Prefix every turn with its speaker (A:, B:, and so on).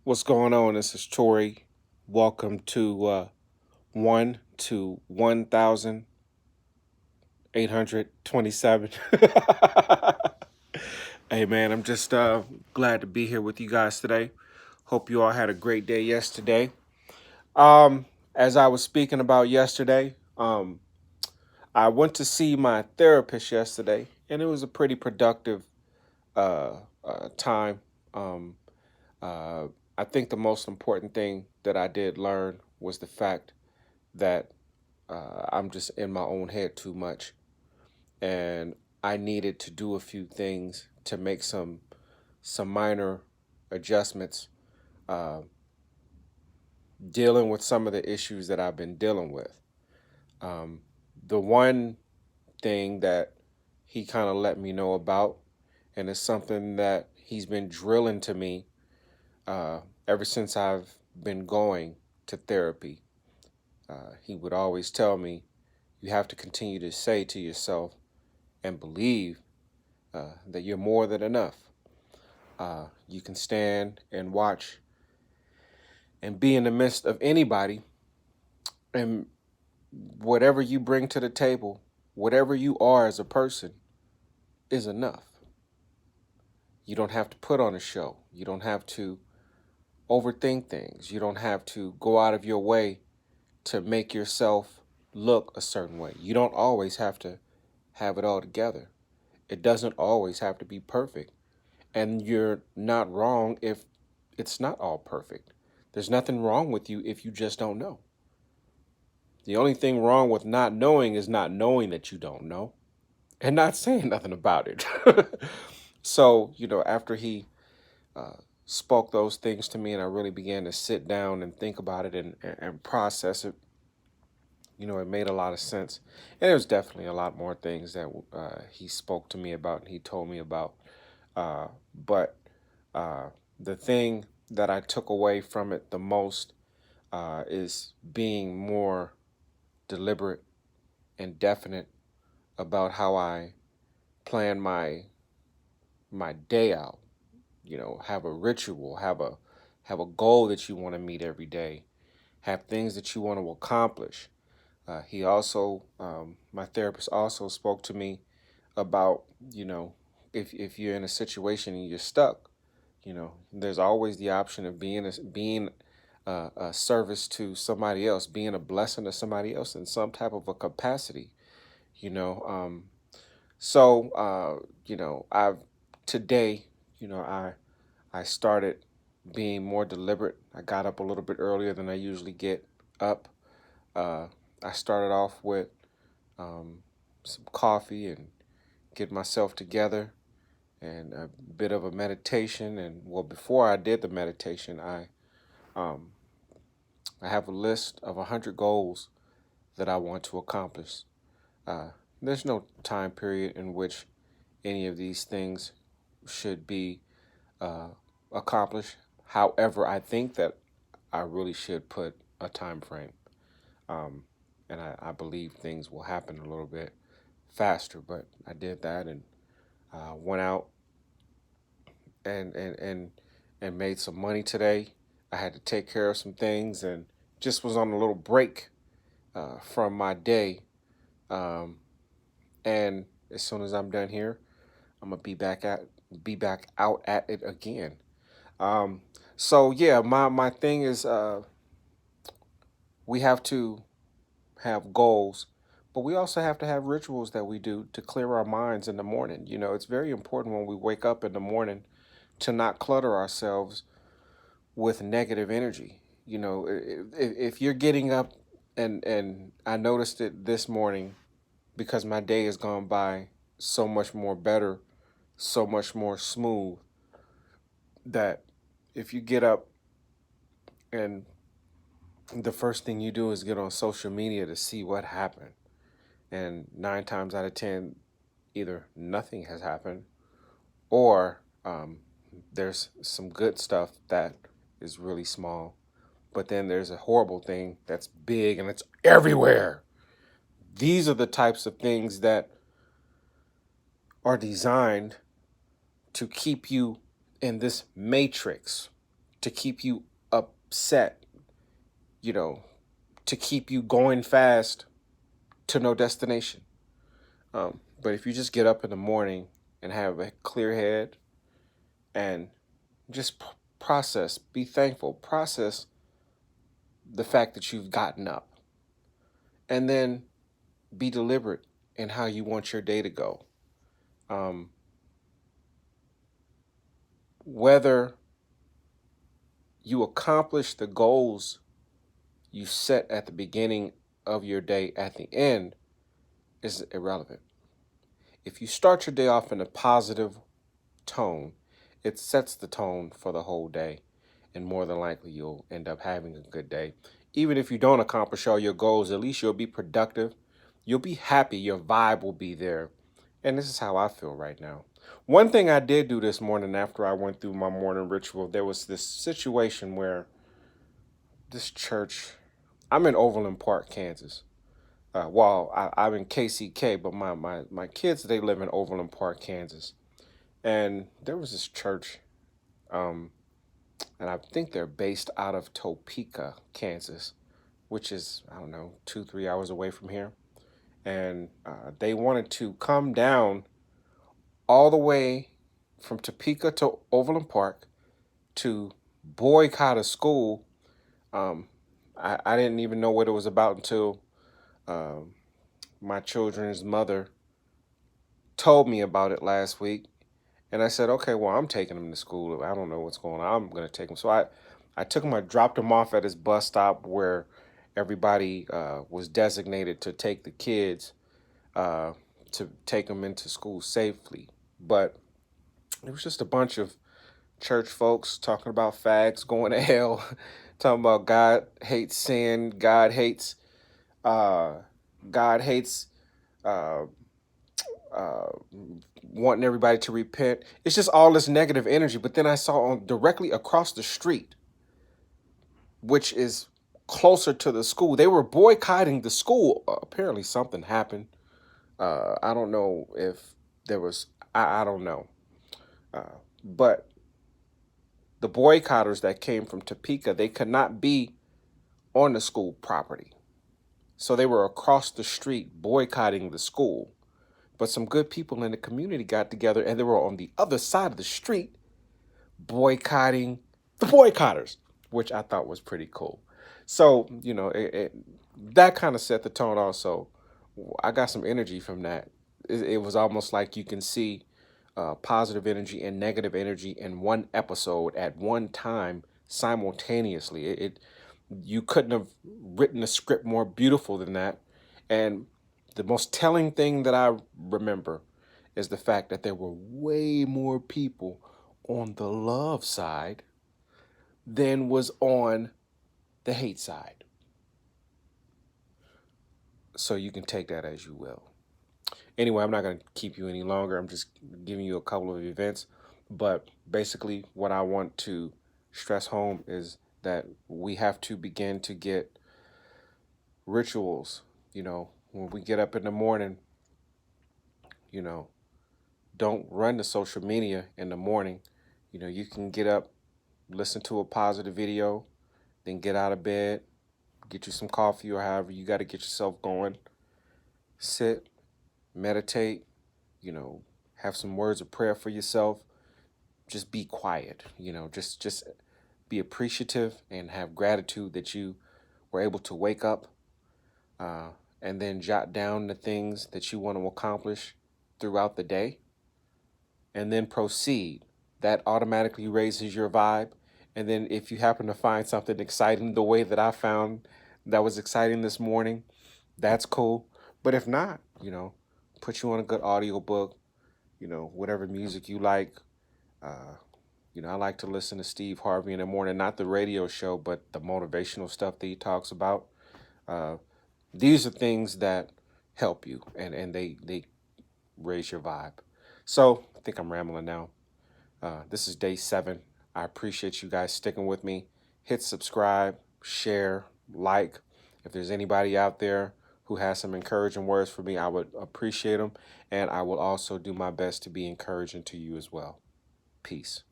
A: What's going on? This is Tori. Welcome to 1 to 1,827. Hey, man, I'm just glad to be here with you guys today. Hope you all had a great day yesterday. As I was speaking about yesterday, I went to see my therapist yesterday, and it was a pretty productive time. Um, uh, I think the most important thing that I did learn was the fact that I'm just in my own head too much, and I needed to do a few things to make some minor adjustments, uh, dealing with some of the issues that I've been dealing with. Um, the one thing that he kind of let me know about, and it's something that he's been drilling to me uh, ever since I've been going to therapy. He would always tell me, you have to continue to say to yourself and believe that you're more than enough. You can stand and watch and be in the midst of anybody, and whatever you bring to the table, whatever you are as a person, is enough. You don't have to put on a show. You don't have to overthink things. You don't have to go out of your way to make yourself look a certain way. You don't always have to have it all together. It doesn't always have to be perfect. And you're not wrong if it's not all perfect. There's nothing wrong with you if you just don't know. The only thing wrong with not knowing is not knowing that you don't know and not saying nothing about it. So, after he uh, spoke those things to me and I really began to sit down and think about it and process it, it made a lot of sense. And there's definitely a lot more things that he spoke to me about and he told me about. But uh, the thing that I took away from it the most is being more deliberate and definite about how I plan my day out. Have a ritual, have a goal that you want to meet every day, have things that you want to accomplish. He also, my therapist also spoke to me about, if you're in a situation and you're stuck, there's always the option of being a service to somebody else, being a blessing to somebody else in some type of a capacity, you know. I've today, I started being more deliberate. I got up a little bit earlier than I usually get up. Uh, I started off with um, some coffee and get myself together and a bit of a meditation. And well, before I did the meditation, um, I have a list of 100 goals that I want to accomplish. Uh, there's no time period in which any of these things should be uh, accomplished. However, I think that I really should put a time frame. Um, and I believe things will happen a little bit faster. But I did that and went out and, and, and, and made some money today. I had to take care of some things and just was on a little break from my day. Um, and as soon as I'm done here, I'm gonna be back out at it again. Um, so yeah, my thing is we have to have goals, but we also have to have rituals that we do to clear our minds in the morning. It's very important when we wake up in the morning to not clutter ourselves with negative energy. If you're getting up and I noticed it this morning because my day has gone by so much more better, so much more smooth, that if you get up and the first thing you do is get on social media to see what happened, and 9 times out of 10, either nothing has happened or there's some good stuff that is really small, but then there's a horrible thing that's big and it's everywhere. These are the types of things that are designed to keep you in this matrix to keep you upset, you know, to keep you going fast to no destination. But if you just get up in the morning and have a clear head and just process, be thankful, process the fact that you've gotten up, and then be deliberate in how you want your day to go. Um, whether you accomplish the goals you set at the beginning of your day at the end is irrelevant. If you start your day off in a positive tone, it sets the tone for the whole day, and more than likely you'll end up having a good day. Even if you don't accomplish all your goals, at least you'll be productive. You'll be happy. Your vibe will be there. And this is how I feel right now. One thing I did do this morning after I went through my morning ritual, there was this situation where this church, I'm in Overland Park, Kansas. I'm in KCK, but my kids, they live in Overland Park, Kansas. And there was this church, um, and I think they're based out of Topeka, Kansas, which is, I don't know, 2, 3 hours away from here. And they wanted to come down all the way from Topeka to Overland Park to boycott a school. I didn't even know what it was about until um, my children's mother told me about it last week. And I said, okay, well, I'm taking him to school. I don't know what's going on. I'm going to take him. So I took him, I dropped him off at his bus stop where everybody was designated to take the kids uh, to take them into school safely. But it was just a bunch of church folks talking about fags going to hell, talking about God hates sin, uh, God hates uh, uh, wanting everybody to repent. It's just all this negative energy. But then I saw on directly across the street, which is closer to the school, they were boycotting the school. Apparently, something happened. I don't know if there was. I don't know. But the boycotters that came from Topeka, they could not be on the school property. So they were across the street boycotting the school. But some good people in the community got together and they were on the other side of the street boycotting the boycotters, which I thought was pretty cool. So, that kind of set the tone also. I got some energy from that. It was almost like you can see positive energy and negative energy in one episode at one time simultaneously. You couldn't have written a script more beautiful than that. And the most telling thing that I remember is the fact that there were way more people on the love side than was on the hate side. So you can take that as you will. Anyway, I'm not going to keep you any longer. I'm just giving you a couple of events. But basically, what I want to stress home is that we have to begin to get rituals. When we get up in the morning, you know, don't run to social media in the morning. You can get up, listen to a positive video, then get out of bed, get you some coffee or however you got to get yourself going. Sit, meditate, have some words of prayer for yourself. Just be quiet, just be appreciative and have gratitude that you were able to wake up, uh, and then jot down the things that you want to accomplish throughout the day and then proceed. That automatically raises your vibe. And then if you happen to find something exciting the way that I found that was exciting this morning, that's cool. But if not, put you on a good audiobook, whatever music you like. Uh, I like to listen to Steve Harvey in the morning, not the radio show, but the motivational stuff that he talks about. Uh, these are things that help you and they raise your vibe. So I think I'm rambling now. This is day 7. I appreciate you guys sticking with me. Hit subscribe, share, like. If there's anybody out there who has some encouraging words for me, I would appreciate them. And I will also do my best to be encouraging to you as well. Peace.